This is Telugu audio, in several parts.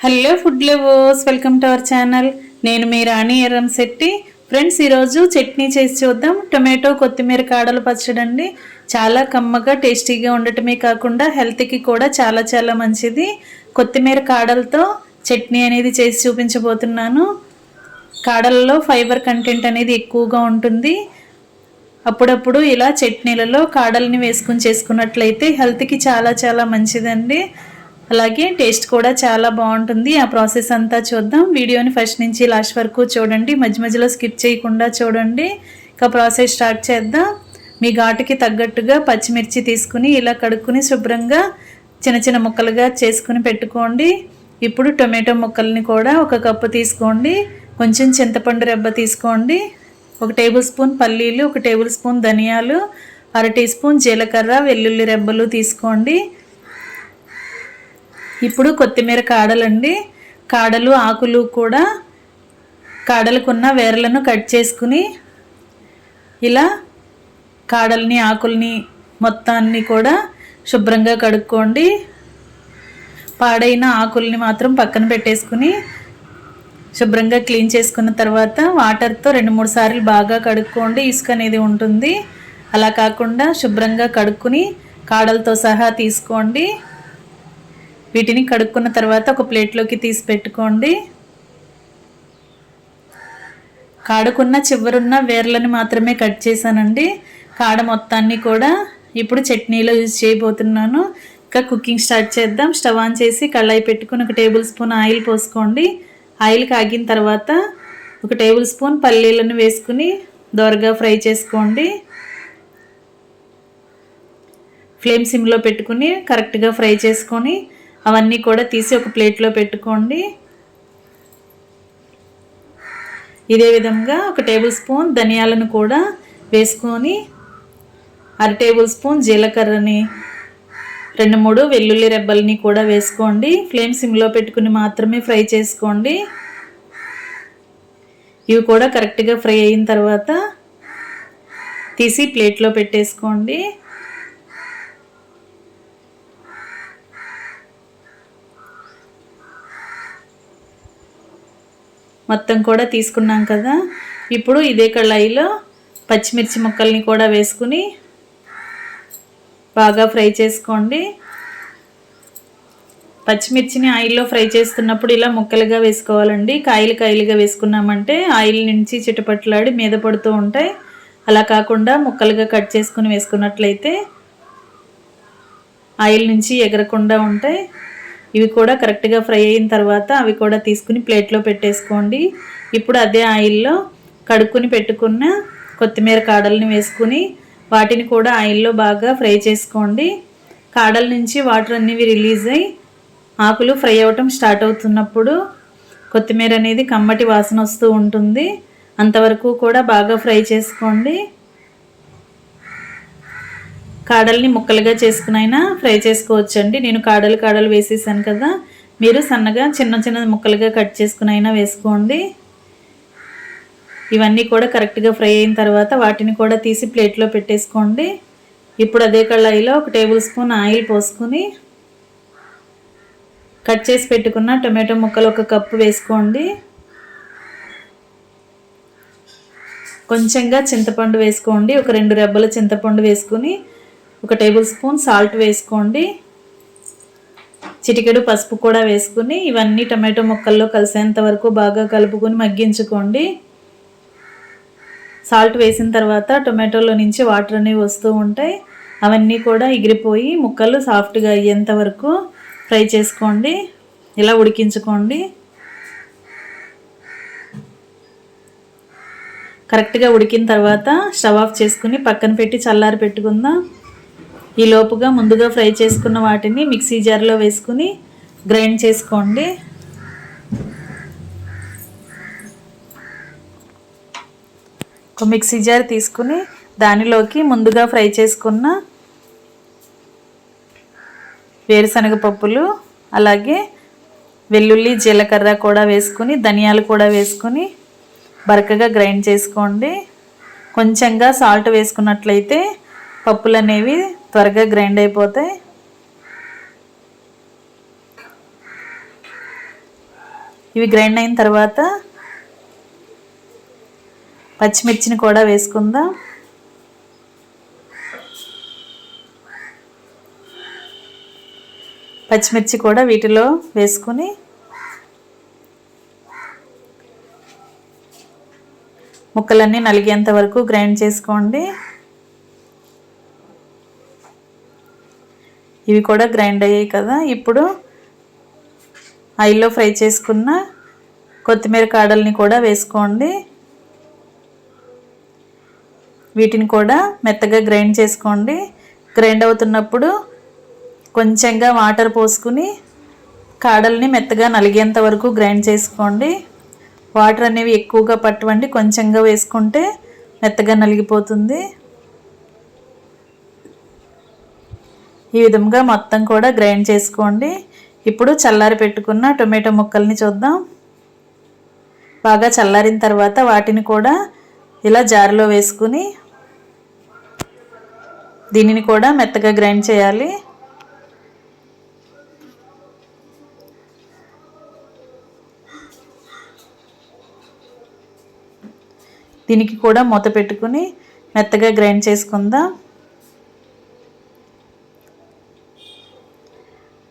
Hello food lovers, welcome to our channel. నేను మీ రాణి ఎర్రంశెట్టి. ఫ్రెండ్స్, ఈరోజు చట్నీ చేసి చూద్దాం. టొమాటో కొత్తిమీర కాడలు పచ్చడి అండి. చాలా కమ్మగా టేస్టీగా ఉండటమే కాకుండా హెల్త్కి కూడా చాలా చాలా మంచిది. కొత్తిమీర కాడలతో చట్నీ అనేది చేసి చూపించబోతున్నాను. కాడలలో ఫైబర్ కంటెంట్ అనేది ఎక్కువగా ఉంటుంది. అప్పుడప్పుడు ఇలా చట్నీలలో కాడల్ని వేసుకుని చేసుకున్నట్లయితే హెల్త్కి చాలా చాలా మంచిదండి. అలాగే టేస్ట్ కూడా చాలా బాగుంటుంది. ఆ ప్రాసెస్ అంతా చూద్దాం. వీడియోని ఫస్ట్ నుంచి లాస్ట్ వరకు చూడండి, మధ్య మధ్యలో స్కిప్ చేయకుండా చూడండి. ఇక ప్రాసెస్ స్టార్ట్ చేద్దాం. మీ ఘాటుకి తగ్గట్టుగా పచ్చిమిర్చి తీసుకుని ఇలా కడుక్కుని శుభ్రంగా చిన్న చిన్న ముక్కలుగా చేసుకుని పెట్టుకోండి. ఇప్పుడు టొమాటో ముక్కల్ని కూడా ఒక కప్పు తీసుకోండి. కొంచెం చింతపండు రెబ్బ తీసుకోండి. 1 టేబుల్ స్పూన్ పల్లీలు, 1 టేబుల్ స్పూన్ ధనియాలు, 1/2 టీ స్పూన్ జీలకర్ర, వెల్లుల్లి రెబ్బలు తీసుకోండి. ఇప్పుడు కొత్తిమీర కాడలండి. కాడలు ఆకులు కూడా కాడలకున్న వేర్లను కట్ చేసుకుని ఇలా కాడల్ని ఆకుల్ని మొత్తాన్ని కూడా శుభ్రంగా కడుక్కోండి. పాడైన ఆకుల్ని మాత్రం పక్కన పెట్టేసుకుని శుభ్రంగా క్లీన్ చేసుకున్న తర్వాత వాటర్తో 2-3 సార్లు బాగా కడుక్కోండి. ఇసుక అనేది ఉంటుంది. అలా కాకుండా శుభ్రంగా కడుక్కుని కాడలతో సహా తీసుకోండి. వీటిని కడుక్కున్న తర్వాత ఒక ప్లేట్లోకి తీసి పెట్టుకోండి. కాడకున్న చివరున్న వేర్లను మాత్రమే కట్ చేశానండి. కాడ మొత్తాన్ని కూడా ఇప్పుడు చట్నీలో యూజ్ చేయబోతున్నాను. ఇంకా కుకింగ్ స్టార్ట్ చేద్దాం. స్టవ్ ఆన్ చేసి కళాయి పెట్టుకుని 1 టేబుల్ స్పూన్ ఆయిల్ పోసుకోండి. ఆయిల్ కాగిన తర్వాత 1 టేబుల్ స్పూన్ పల్లీలను వేసుకుని దోరగా ఫ్రై చేసుకోండి. ఫ్లేమ్ సిమ్లో పెట్టుకుని కరెక్ట్గా ఫ్రై చేసుకొని అవన్నీ కూడా తీసి ఒక ప్లేట్లో పెట్టుకోండి. ఇదే విధంగా 1 టేబుల్ స్పూన్ ధనియాలను కూడా వేసుకొని 1/2 టేబుల్ స్పూన్ జీలకర్రని, 2-3 వెల్లుల్లి రెబ్బల్ని కూడా వేసుకోండి. ఫ్లేమ్ సిమ్లో పెట్టుకుని మాత్రమే ఫ్రై చేసుకోండి. ఇవి కూడా కరెక్ట్గా ఫ్రై అయిన తర్వాత తీసి ప్లేట్లో పెట్టేసుకోండి. మొత్తం కూడా తీసుకున్నాం కదా. ఇప్పుడు ఇదే కళాయిలో పచ్చిమిర్చి ముక్కల్ని కూడా వేసుకుని బాగా ఫ్రై చేసుకోండి. పచ్చిమిర్చిని ఆయిల్లో ఫ్రై చేస్తున్నప్పుడు ఇలా ముక్కలుగా వేసుకోవాలండి. కాయలుగా వేసుకున్నామంటే ఆయిల్ నుంచి చిటపట్లాడి మీద పడుతూ ఉంటాయి. అలా కాకుండా ముక్కలుగా కట్ చేసుకుని వేసుకున్నట్లయితే ఆయిల్ నుంచి ఎగరకుండా ఉంటాయి. ఇవి కూడా కరెక్ట్గా ఫ్రై అయిన తర్వాత అవి కూడా తీసుకుని ప్లేట్లో పెట్టేసుకోండి. ఇప్పుడు అదే ఆయిల్లో కడుక్కుని పెట్టుకున్న కొత్తిమీర కాడల్ని వేసుకుని వాటిని కూడా ఆయిల్లో బాగా ఫ్రై చేసుకోండి. కాడల నుంచి వాటర్ అనేవి రిలీజ్ అయ్యి ఆకులు ఫ్రై అవ్వటం స్టార్ట్ అవుతున్నప్పుడు కొత్తిమీర అనేది కమ్మటి వాసన వస్తూ ఉంటుంది. అంతవరకు కూడా బాగా ఫ్రై చేసుకోండి. కాడల్ని ముక్కలుగా చేసుకునైనా ఫ్రై చేసుకోవచ్చండి. నేను కాడలు వేసేసాను కదా. మీరు సన్నగా చిన్న ముక్కలుగా కట్ చేసుకునైనా వేసుకోండి. ఇవన్నీ కూడా కరెక్ట్గా ఫ్రై అయిన తర్వాత వాటిని కూడా తీసి ప్లేట్లో పెట్టేసుకోండి. ఇప్పుడు అదే కళాయిలో 1 టేబుల్ స్పూన్ ఆయిల్ పోసుకొని కట్ చేసి పెట్టుకున్న టొమాటో ముక్కలు 1 కప్పు వేసుకోండి. కొంచెంగా చింతపండు వేసుకోండి. 2 రెబ్బల చింతపండు వేసుకుని 1 టేబుల్ స్పూన్ సాల్ట్ వేసుకోండి. చిటికెడు పసుపు కూడా వేసుకుని ఇవన్నీ టమాటో ముక్కల్లో కలిసేంత వరకు బాగా కలుపుకొని మగ్గించుకోండి. సాల్ట్ వేసిన తర్వాత టొమాటోలో నుంచి వాటర్ అనేవి వస్తూ ఉంటాయి. అవన్నీ కూడా ఎగిరిపోయి ముక్కలు సాఫ్ట్గా అయ్యేంత వరకు ఫ్రై చేసుకోండి. ఇలా ఉడికించుకోండి. కరెక్ట్గా ఉడికిన తర్వాత స్టవ్ ఆఫ్ చేసుకుని పక్కన పెట్టి చల్లారి పెట్టుకుందాం. ఈ లోపుగా ముందుగా ఫ్రై చేసుకున్న వాటిని మిక్సీ జార్లో వేసుకుని గ్రైండ్ చేసుకోండి. ఒక మిక్సీ జార్ తీసుకుని దానిలోకి ముందుగా ఫ్రై చేసుకున్న వేరుశనగ పప్పులు, అలాగే వెల్లుల్లి జీలకర్ర కూడా వేసుకుని ధనియాలు కూడా వేసుకుని బరకగా గ్రైండ్ చేసుకోండి. కొంచెంగా సాల్ట్ వేసుకున్నట్లయితే పప్పులు అనేవి త్వరగా గ్రైండ్ అయిపోతాయి. ఇవి గ్రైండ్ అయిన తర్వాత పచ్చిమిర్చిని కూడా వేసుకుందాం. పచ్చిమిర్చి కూడా వీటిలో వేసుకుని ముక్కలన్నీ నలిగేంత వరకు గ్రైండ్ చేసుకోండి. ఇవి కూడా గ్రైండ్ అయ్యాయి కదా. ఇప్పుడు ఆయిల్లో ఫ్రై చేసుకున్న కొత్తిమీర కాడల్ని కూడా వేసుకోండి. వీటిని కూడా మెత్తగా గ్రైండ్ చేసుకోండి. గ్రైండ్ అవుతున్నప్పుడు కొంచెంగా వాటర్ పోసుకుని కాడల్ని మెత్తగా నలిగేంత వరకు గ్రైండ్ చేసుకోండి. వాటర్ అనేవి ఎక్కువగా పట్టవండి, కొంచెంగా వేసుకుంటే మెత్తగా నలిగిపోతుంది. ఈ విధంగా మొత్తం కూడా గ్రైండ్ చేసుకోండి. ఇప్పుడు చల్లారి పెట్టుకున్న టొమాటో ముక్కల్ని చూద్దాం. బాగా చల్లారిన తర్వాత వాటిని కూడా ఇలా జారులో వేసుకుని దీనిని కూడా మెత్తగా గ్రైండ్ చేయాలి. దీనికి కూడా మూత పెట్టుకుని మెత్తగా గ్రైండ్ చేసుకుందాం.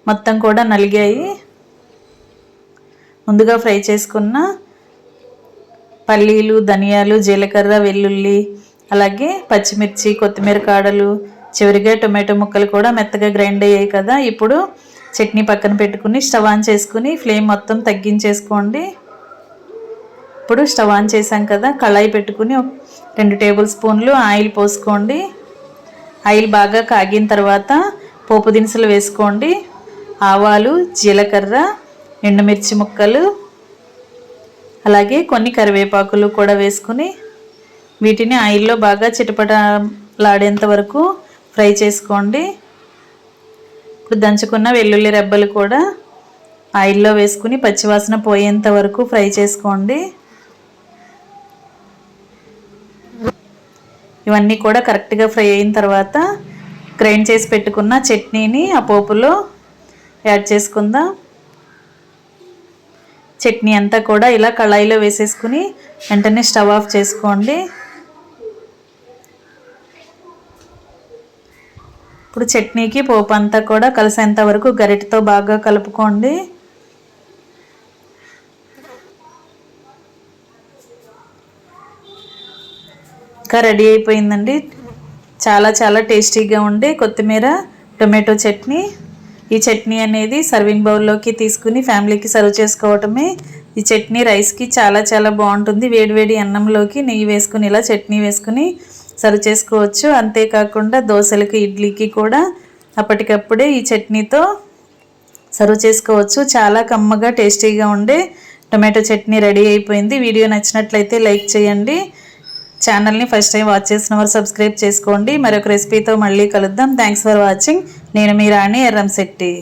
మొత్తం కూడా నలిగాయి. ముందుగా ఫ్రై చేసుకున్న పల్లీలు, ధనియాలు, జీలకర్ర, వెల్లుల్లి, అలాగే పచ్చిమిర్చి, కొత్తిమీర కాడలు, చివరిగా టొమాటో ముక్కలు కూడా మెత్తగా గ్రైండ్ అయ్యాయి కదా. ఇప్పుడు చట్నీ పక్కన పెట్టుకుని స్టవ్ ఆన్ చేసుకుని ఫ్లేమ్ మొత్తం తగ్గించేసుకోండి. ఇప్పుడు స్టవ్ ఆన్ చేసాం కదా, కళాయి పెట్టుకుని 2 టేబుల్ స్పూన్లు ఆయిల్ పోసుకోండి. ఆయిల్ బాగా కాగిన తర్వాత పోపు దినుసులు వేసుకోండి. ఆవాలు, జీలకర్ర, ఎండుమిర్చి ముక్కలు, అలాగే కొన్ని కరివేపాకులు కూడా వేసుకుని వీటిని ఆయిల్లో బాగా చిటపటలాడేంత వరకు ఫ్రై చేసుకోండి. ఇప్పుడు దంచుకున్న వెల్లుల్లి రెబ్బలు కూడా ఆయిల్లో వేసుకుని పచ్చివాసన పోయేంత వరకు ఫ్రై చేసుకోండి. ఇవన్నీ కూడా కరెక్ట్గా ఫ్రై అయిన తర్వాత గ్రైండ్ చేసి పెట్టుకున్న చట్నీని ఆ పోపులో యాడ్ చేసుకుందాం. చట్నీ అంతా కూడా ఇలా కళాయిలో వేసేసుకుని వెంటనే స్టవ్ ఆఫ్ చేసుకోండి. ఇప్పుడు చట్నీకి పోపు అంతా కూడా కలిసేంత వరకు గరిటెతో బాగా కలుపుకోండి. ఇంకా రెడీ అయిపోయిందండి. చాలా చాలా టేస్టీగా ఉండే కొత్తిమీర టొమాటో చట్నీ. ఈ చట్నీ అనేది సర్వింగ్ బౌల్లోకి తీసుకుని ఫ్యామిలీకి సర్వ్ చేసుకోవటమే. ఈ చట్నీ రైస్కి చాలా చాలా బాగుంటుంది. వేడివేడి అన్నంలోకి నెయ్యి వేసుకుని ఇలా చట్నీ వేసుకుని సర్వ్ చేసుకోవచ్చు. అంతేకాకుండా దోశలకి, ఇడ్లీకి కూడా అప్పటికప్పుడే ఈ చట్నీతో సర్వ్ చేసుకోవచ్చు. చాలా కమ్మగా టేస్టీగా ఉండే టొమాటో చట్నీ రెడీ అయిపోయింది. వీడియో నచ్చినట్లయితే లైక్ చేయండి. ఛానల్ని ఫస్ట్ టైం వాచ్ చేసిన వారు సబ్స్క్రైబ్ చేసుకోండి. మరొక రెసిపీతో మళ్ళీ కలుద్దాం. Thanks for watching. నేను మీ రాణి ఎర్రంశెట్టి.